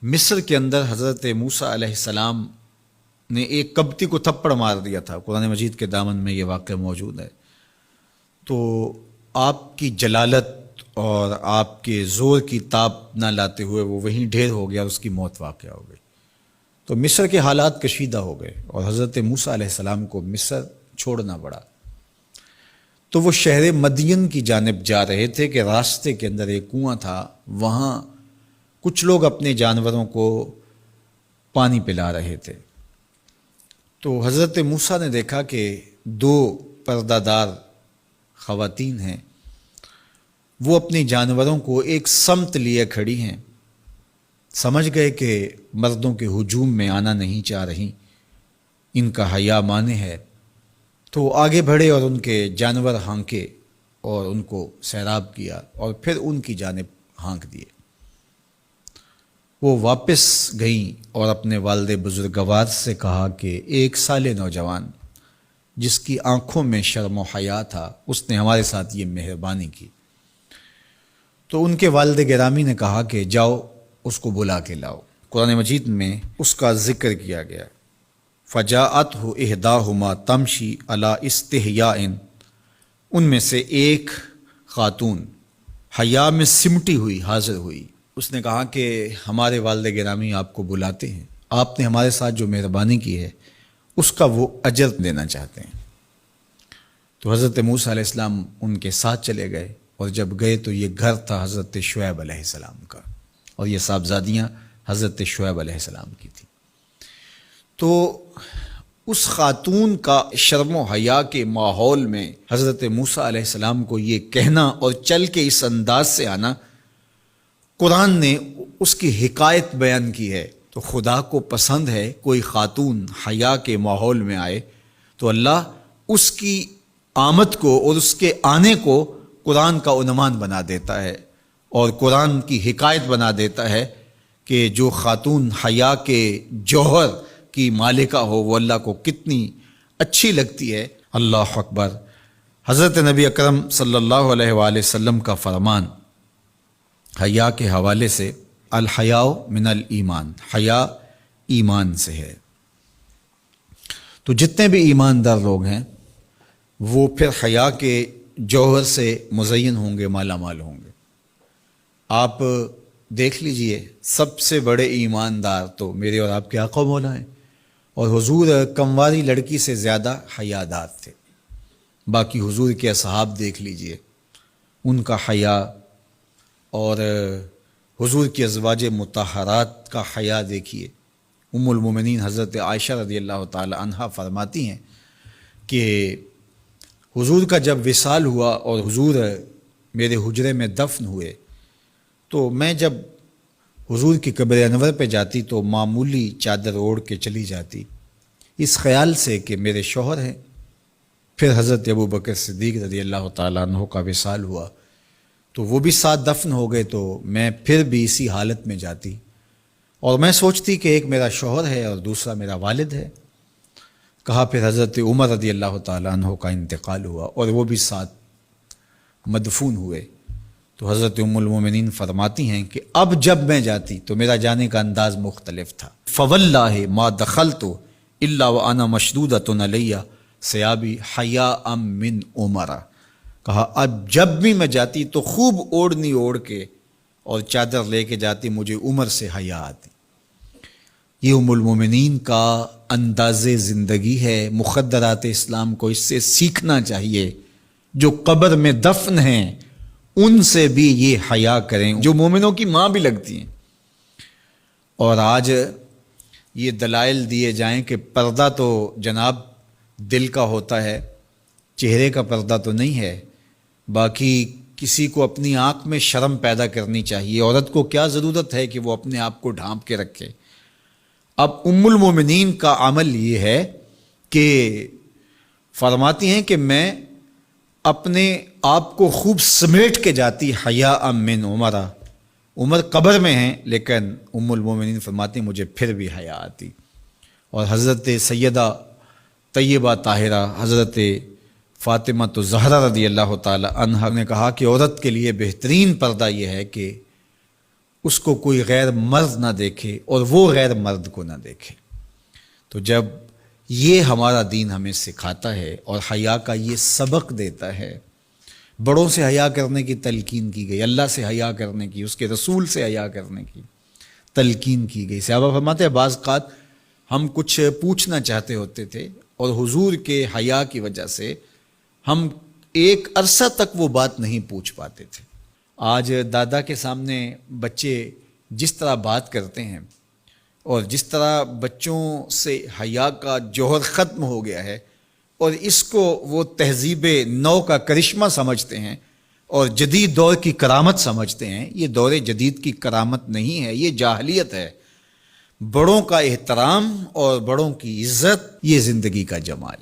مصر کے اندر حضرت موسیٰ علیہ السلام نے ایک کبتی کو تھپڑ مار دیا تھا۔ قرآن مجید کے دامن میں یہ واقعہ موجود ہے۔ تو آپ کی جلالت اور آپ کے زور کی تاب نہ لاتے ہوئے وہ وہیں ڈھیر ہو گیا اور اس کی موت واقع ہو گئی۔ تو مصر کے حالات کشیدہ ہو گئے اور حضرت موسیٰ علیہ السلام کو مصر چھوڑنا پڑا۔ تو وہ شہر مدین کی جانب جا رہے تھے کہ راستے کے اندر ایک کنواں تھا، وہاں کچھ لوگ اپنے جانوروں کو پانی پلا رہے تھے۔ تو حضرت موسیٰ نے دیکھا کہ دو پردہ دار خواتین ہیں، وہ اپنے جانوروں کو ایک سمت لیے کھڑی ہیں۔ سمجھ گئے کہ مردوں کے ہجوم میں آنا نہیں چاہ رہی، ان کا حیا مانے ہے۔ تو آگے بڑھے اور ان کے جانور ہانکے اور ان کو سیراب کیا اور پھر ان کی جانب ہانک دیے۔ وہ واپس گئیں اور اپنے والد بزرگوار سے کہا کہ ایک سال نوجوان جس کی آنکھوں میں شرم و حیا تھا، اس نے ہمارے ساتھ یہ مہربانی کی۔ تو ان کے والد گرامی نے کہا کہ جاؤ اس کو بلا کے لاؤ۔ قرآن مجید میں اس کا ذکر کیا گیا، فَجَاءَتْهُ إِحْدَاهُمَا تَمْشِي عَلَىٰ اسْتِحْيَاءٍ، ان میں سے ایک خاتون حیا میں سمٹی ہوئی حاضر ہوئی۔ اس نے کہا کہ ہمارے والد گرامی آپ کو بلاتے ہیں، آپ نے ہمارے ساتھ جو مہربانی کی ہے اس کا وہ اجر دینا چاہتے ہیں۔ تو حضرت موسیٰ علیہ السلام ان کے ساتھ چلے گئے، اور جب گئے تو یہ گھر تھا حضرت شعیب علیہ السلام کا، اور یہ صاحبزادیاں حضرت شعیب علیہ السلام کی تھیں۔ تو اس خاتون کا شرم و حیا کے ماحول میں حضرت موسیٰ علیہ السلام کو یہ کہنا اور چل کے اس انداز سے آنا، قرآن نے اس کی حکایت بیان کی ہے۔ تو خدا کو پسند ہے کوئی خاتون حیا کے ماحول میں آئے تو اللہ اس کی آمد کو اور اس کے آنے کو قرآن کا عنوان بنا دیتا ہے اور قرآن کی حکایت بنا دیتا ہے کہ جو خاتون حیا کے جوہر کی مالکہ ہو وہ اللہ کو کتنی اچھی لگتی ہے۔ اللہ اکبر۔ حضرت نبی اکرم صلی اللہ علیہ وآلہ وسلم کا فرمان حیا کے حوالے سے، الحیاء من الایمان، حیا ایمان سے ہے۔ تو جتنے بھی ایماندار لوگ ہیں وہ پھر حیا کے جوہر سے مزین ہوں گے، مالا مال ہوں گے۔ آپ دیکھ لیجئے سب سے بڑے ایماندار تو میرے اور آپ کے آقا مولا ہیں، اور حضور کمواری لڑکی سے زیادہ حیادار تھے۔ باقی حضور کے اصحاب دیکھ لیجئے، ان کا حیا، اور حضور کی ازواج مطہرات کا حیا دیکھیے۔ ام المومنین حضرت عائشہ رضی اللہ تعالی عنہا فرماتی ہیں کہ حضور کا جب وصال ہوا اور حضور میرے حجرے میں دفن ہوئے تو میں جب حضور کی قبر انور پہ جاتی تو معمولی چادر اوڑھ کے چلی جاتی، اس خیال سے کہ میرے شوہر ہیں۔ پھر حضرت ابوبکر صدیق رضی اللہ تعالیٰ عنہ کا وصال ہوا تو وہ بھی ساتھ دفن ہو گئے، تو میں پھر بھی اسی حالت میں جاتی اور میں سوچتی کہ ایک میرا شوہر ہے اور دوسرا میرا والد ہے۔ کہا پھر حضرت عمر رضی اللہ تعالیٰ عنہ کا انتقال ہوا اور وہ بھی ساتھ مدفون ہوئے۔ تو حضرت ام المومنین فرماتی ہیں کہ اب جب میں جاتی تو میرا جانے کا انداز مختلف تھا۔ فواللہ ما دخلت الا وانا مشدودۃ علی ثیابی حیاء من عمر۔ کہا اب جب بھی میں جاتی تو خوب اوڑھنی اوڑھ کے اور چادر لے کے جاتی، مجھے عمر سے حیا آتی۔ یہ ام المومنین کا انداز زندگی ہے۔ مخدرات اسلام کو اس سے سیکھنا چاہیے۔ جو قبر میں دفن ہیں ان سے بھی یہ حیا کریں، جو مومنوں کی ماں بھی لگتی ہیں۔ اور آج یہ دلائل دیے جائیں کہ پردہ تو جناب دل کا ہوتا ہے، چہرے کا پردہ تو نہیں ہے۔ باقی کسی کو اپنی آنکھ میں شرم پیدا کرنی چاہیے۔ عورت کو کیا ضرورت ہے کہ وہ اپنے آپ کو ڈھانپ کے رکھے؟ اب ام المومنین کا عمل یہ ہے کہ فرماتی ہیں کہ میں اپنے آپ کو خوب سمیٹ کے جاتی حیاء من عمر۔ عمر قبر میں ہیں لیکن ام المومنین فرماتی ہیں مجھے پھر بھی حیا آتی۔ اور حضرت سیدہ طیبہ طاہرہ حضرت فاطمہ تو زہرا رضی اللہ تعالی عنہا نے کہا کہ عورت کے لیے بہترین پردہ یہ ہے کہ اس کو کوئی غیر مرد نہ دیکھے اور وہ غیر مرد کو نہ دیکھے۔ تو جب یہ ہمارا دین ہمیں سکھاتا ہے اور حیا کا یہ سبق دیتا ہے، بڑوں سے حیا کرنے کی تلقین کی گئی، اللہ سے حیا کرنے کی، اس کے رسول سے حیا کرنے کی تلقین کی گئی۔ صحابہ فرماتے ہیں بعض اوقات ہم کچھ پوچھنا چاہتے ہوتے تھے اور حضور کے حیا کی وجہ سے ہم ایک عرصہ تک وہ بات نہیں پوچھ پاتے تھے۔ آج دادا کے سامنے بچے جس طرح بات کرتے ہیں اور جس طرح بچوں سے حیا کا جوہر ختم ہو گیا ہے اور اس کو وہ تہذیب نو کا کرشمہ سمجھتے ہیں اور جدید دور کی کرامت سمجھتے ہیں، یہ دور جدید کی کرامت نہیں ہے، یہ جاہلیت ہے۔ بڑوں کا احترام اور بڑوں کی عزت، یہ زندگی کا جمال۔